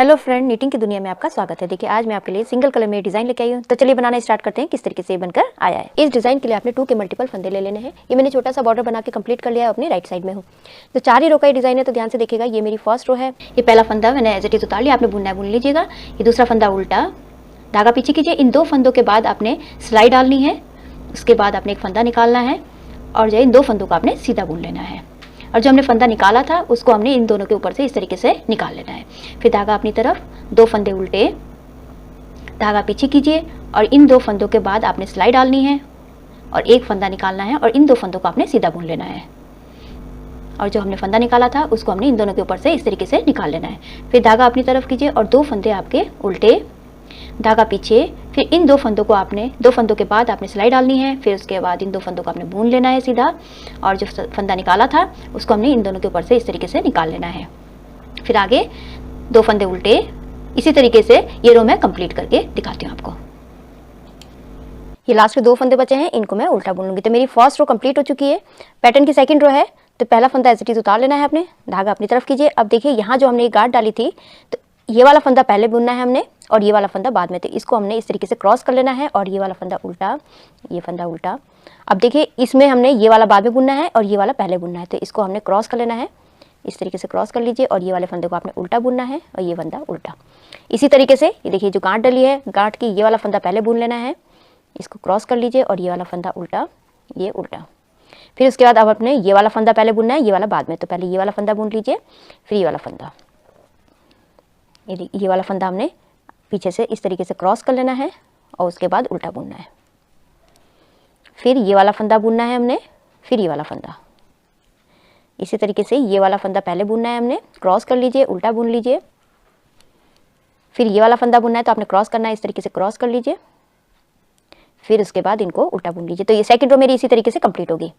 Hello friend, knitting की दुनिया में आपका स्वागत है। देखिए आज मैं आपके लिए सिंगल कलर में डिजाइन लेके आई हूँ। तो चलिए बनाना स्टार्ट करते हैं किस तरीके से बनकर आया है। इस डिजाइन के लिए आपने 2 के मल्टीपल फंदे ले लेने हैं। ये मैंने छोटा सा बॉर्डर बना के कंप्लीट कर लिया है, अपनी राइट साइड में हूँ। तो 4 ही रो का ये डिजाइन है, तो ध्यान से देखिएगा। ये मेरी फर्स्ट रो है। ये पहला फंदा मैंने एज इट इज उतार लिया, आपने बुनना है बुन लीजिएगा। ये दूसरा फंदा उल्टा, धागा पीछे कीजिए। इन 2 फंदों के बाद आपने सिलाई डालनी है। उसके बाद आपने एक फंदा निकालना है और जो इन 2 फंदों को आपने सीधा बुन लेना है। और जो हमने फंदा निकाला था उसको हमने इन दोनों के ऊपर से इस तरीके से निकाल लेना है। फिर धागा अपनी तरफ, 2 फंदे उल्टे, धागा पीछे कीजिए और इन 2 फंदों के बाद आपने सिलाई डालनी है और एक फंदा निकालना है और इन 2 फंदों को आपने सीधा बुन लेना है। और जो हमने फंदा निकाला था उसको हमने इन दोनों के ऊपर से इस तरीके से निकाल लेना है। फिर धागा अपनी तरफ कीजिए और 2 फंदे आपके उल्टे, धागा पीछे। फिर इन 2 फंदों को आपने 2 फंदों के बाद आपने सिलाई डालनी है। फिर उसके बाद इन 2 फंदों को आपने बुन लेना है सीधा। और जो फंदा निकाला था उसको हमने इन दोनों के ऊपर से इस तरीके से निकाल लेना है। फिर आगे 2 फंदे उल्टे। इसी तरीके से ये रो मैं कंप्लीट करके दिखाती हूँ आपको। ये लास्ट के 2 फंदे बचे हैं, इनको मैं उल्टा बुन लूंगी। तो मेरी फर्स्ट रो कंप्लीट हो चुकी है। पैटर्न की सेकंड रो है। तो पहला फंदा एज इट इज उतार लेना है आपने, धागा अपनी तरफ कीजिए। अब देखिए यहाँ जो हमने गांठ डाली थी, तो ये वाला फंदा पहले बुनना है हमने और ये वाला फंदा बाद में। तो इसको हमने इस तरीके से क्रॉस कर लेना है और ये वाला फंदा उल्टा, ये फंदा उल्टा। अब देखिए इसमें हमने ये वाला बाद में बुनना है और ये वाला पहले बुनना है। तो इसको हमने क्रॉस कर लेना है, इस तरीके से क्रॉस कर लीजिए और ये वाले फंदे को आपने उल्टा बुनना है और ये फंदा उल्टा। इसी तरीके से ये देखिए जो गांठ डली है, गांठ की ये वाला फंदा पहले बुन लेना है, इसको क्रॉस कर लीजिए और ये वाला फंदा उल्टा, ये उल्टा। फिर उसके बाद अब अपने ये वाला फंदा पहले बुनना है, ये वाला बाद में। तो पहले ये वाला फंदा बुन लीजिए, फिर ये वाला फंदा, ये वाला फंदा हमने पीछे से इस तरीके से क्रॉस कर लेना है और उसके बाद उल्टा बुनना है। फिर ये वाला फंदा बुनना है हमने, फिर ये वाला फंदा। इसी तरीके से ये वाला फंदा पहले बुनना है हमने, क्रॉस कर लीजिए, उल्टा बुन लीजिए। फिर ये वाला फंदा बुनना है तो आपने क्रॉस करना है, इस तरीके से क्रॉस कर लीजिए। फिर उसके बाद इनको उल्टा बुन लीजिए। तो ये सेकंड रो मेरी इसी तरीके से कंप्लीट होगी।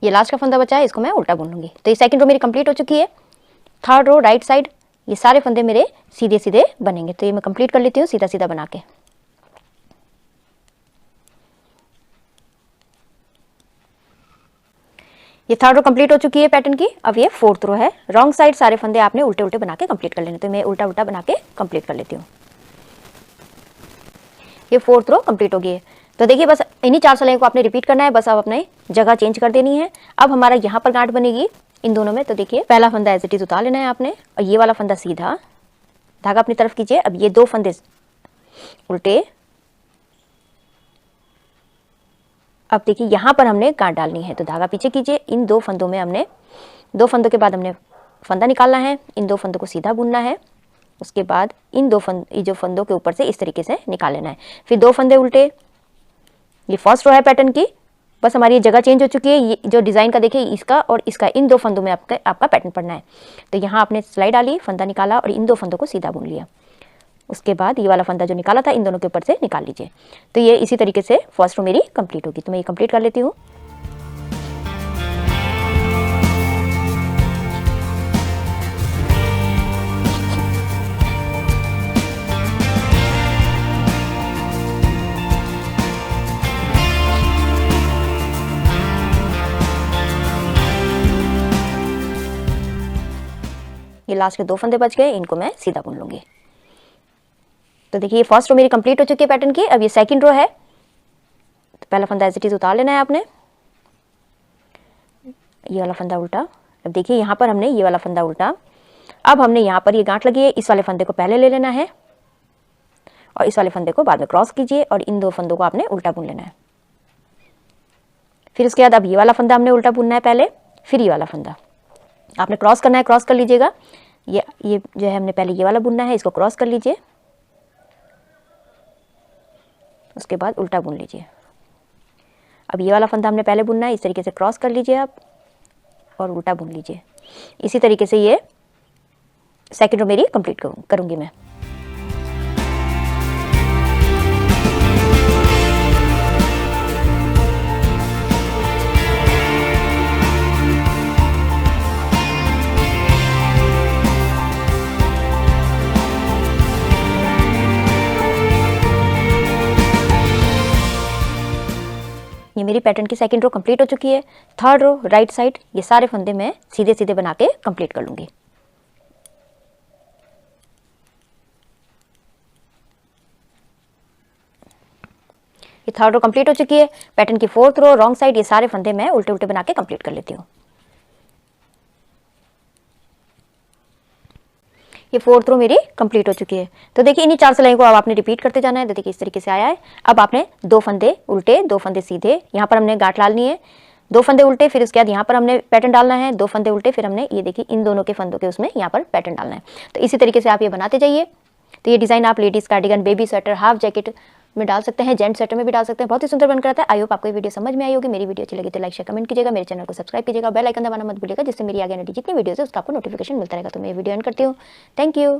ये लास्ट का फंदा बचा है, इसको मैं उल्टा बुन लूंगी। तो ये सेकंड रो मेरी कंप्लीट हो चुकी है। थर्ड रो राइट साइड, ये सारे फंदे मेरे सीधे सीधे बनेंगे। तो ये मैं कंप्लीट कर लेती हूँ सीधा सीधा बना के। ये थर्ड रो कंप्लीट हो चुकी है पैटर्न की। अब ये फोर्थ रो है। रॉन्ग साइड सारे फंदे आपने उल्टे उल्टे बना के कंप्लीट कर लेने। तो मैं उल्टा उल्टा बना के कंप्लीट कर लेती हूँ। ये फोर्थ रो कंप्लीट हो गई है। तो देखिए बस इन्हीं 4 सिलाइयों को आपने रिपीट करना है। बस अब अपने जगह चेंज कर देनी है। अब हमारा यहाँ पर गांठ बनेगी इन दोनों में। तो देखिए पहला फंदा एज इट इज उतार लेना है आपने और ये वाला फंदा सीधा, धागा अपनी तरफ कीजिए। अब ये 2 फंदे उल्टे। अब देखिए यहाँ पर हमने गांठ डालनी है, तो धागा पीछे कीजिए। इन 2 फंदों में हमने 2 फंदों के बाद हमने फंदा निकालना है, इन 2 फंदों को सीधा बुनना है। उसके बाद इन 2 फंदों के ऊपर से इस तरीके से निकाल लेना है। फिर 2 फंदे उल्टे। ये फर्स्ट रो है पैटर्न की। बस हमारी ये जगह चेंज हो चुकी है। ये जो डिज़ाइन का देखिए, इसका और इसका, इन 2 फंदों में आपका पैटर्न पड़ना है। तो यहाँ आपने सिलाई डाली, फंदा निकाला और इन 2 फंदों को सीधा बुन लिया। उसके बाद ये वाला फंदा जो निकाला था इन दोनों के ऊपर से निकाल लीजिए। तो ये इसी तरीके से फर्स्ट रो मेरी कंप्लीट होगी। तो मैं ये कंप्लीट कर लेती हूँ। ये लास्ट के 2 फंदे बच गए, इनको मैं सीधा बुन लूंगी। तो देखिए ये फर्स्ट रो मेरी कंप्लीट हो चुकी है पैटर्न की। अब ये सेकंड रो है। तो पहला फंदा एज इट इज उतार लेना है आपने, ये वाला फंदा उल्टा। अब देखिए यहाँ पर हमने ये वाला फंदा उल्टा। अब हमने यहाँ पर ये गांठ लगी है, इस वाले फंदे को पहले ले लेना है और इस वाले फंदे को बाद में क्रॉस कीजिए और इन 2 फंदों को आपने उल्टा बुन लेना है। फिर उसके बाद अब ये वाला फंदा हमने उल्टा बुनना है पहले, फिर ये वाला फंदा आपने क्रॉस करना है, क्रॉस कर लीजिएगा। ये जो है हमने पहले ये वाला बुनना है, इसको क्रॉस कर लीजिए। उसके बाद उल्टा बुन लीजिए। अब ये वाला फंदा हमने पहले बुनना है, इस तरीके से क्रॉस कर लीजिए आप और उल्टा बुन लीजिए। इसी तरीके से ये सेकंड रो मेरी कंप्लीट करूंगी मैं। ये मेरी पैटर्न की सेकंड रो कंप्लीट हो चुकी है। थर्ड रो राइट साइड ये सारे फंदे मैं सीधे सीधे बना के कंप्लीट कर लूंगी। ये थर्ड रो कंप्लीट हो चुकी है। पैटर्न की फोर्थ रो रॉन्ग साइड ये सारे फंदे मैं उल्टे उल्टे बना के कंप्लीट कर लेती हूँ। ये फोर्थ रो मेरी कंप्लीट हो चुकी है। तो देखिए इन्हीं 4 सिलाई को अब आपने रिपीट करते जाना है। तो देखिए इस तरीके से आया है। अब आपने 2 फंदे उल्टे 2 फंदे सीधे, यहाँ पर हमने गांठ डालनी है, 2 फंदे उल्टे, फिर उसके बाद यहाँ पर हमने पैटर्न डालना है, 2 फंदे उल्टे, फिर हमने ये देखिए इन दोनों के फंदों के उसमें यहाँ पर पैटर्न डालना है। तो इसी तरीके से आप ये बनाते जाइए। तो ये डिज़ाइन आप ladies cardigan, baby sweater, half jacket में डाल सकते हैं, जेंट्स स्वेटर में भी डाल सकते हैं। बहुत ही सुंदर बनकर आता है। आई होप आपको ये वीडियो समझ में आई होगी। मेरी वीडियो अच्छी लगी तो लाइक शेयर कमेंट कीजिएगा, मेरे चैनल को सब्सक्राइब कीजिएगा, बेल आइकन दबाना मत भूलिएगा, जिससे मेरी आगे आने वाली जितनी वीडियोस है उसका आपको नोटिफिकेशन मिलता रहेगा। तो मैं ये वीडियो एंड करती हूँ। Thank you.